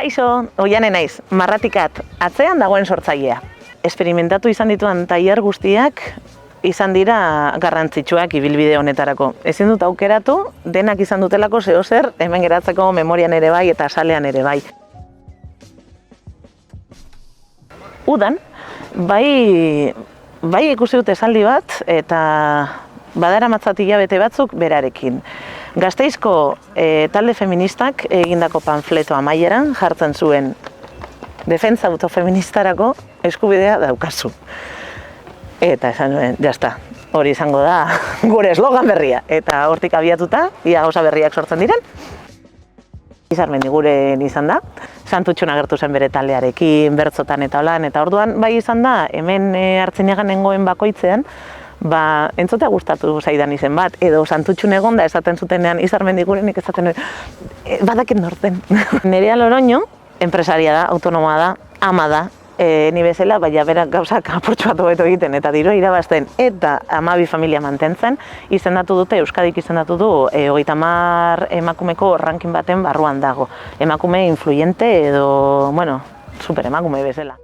Kaixo, Oiane naiz, Marratikat, atzean dagoen sortzailea. Esperimentatu izan dituan tailer guztiak izan dira garrantzitsuak ibilbide honetarako. Ezin dut aukeratu, denak izan dutelako zehozer, hemen geratzeko memorian ere bai eta salean ere bai. Udan, bai ikusi dut esaldi bat eta badaramatza hilabete batzuk berarekin. Gasteizko talde feministak egindako panfleto amaieran jartzen zuen defentsa autofeministarako eskubidea daukazu. Eta esan nuen, jazta, hori izango da gure eslogan berria. Eta hortik abiatuta, ia gauza berriak sortzen diren. Izar Mendiguren izan da, Santutxun agertu zen bere taldearekin, bertzotan eta holan, eta orduan bai izan da, hemen Hartzinagan nengoen bakoitzean, entzutea gustatu zaidan izen bat, edo Santutxun egonda esaten zutenean Izar Mendigurenik esaten badakit norten. Nerea Loroño, enpresaria da, autonomoa da, ama da, ni bezala, baina berak gauzak apurtxo bat hobeto egiten eta diroa irabazten eta 12 familia mantentzen, izendatu dute, Euskadik izendatu du 30 emakumeko ranking baten barruan dago. Emakume influyente edo, bueno, super emakume bezala.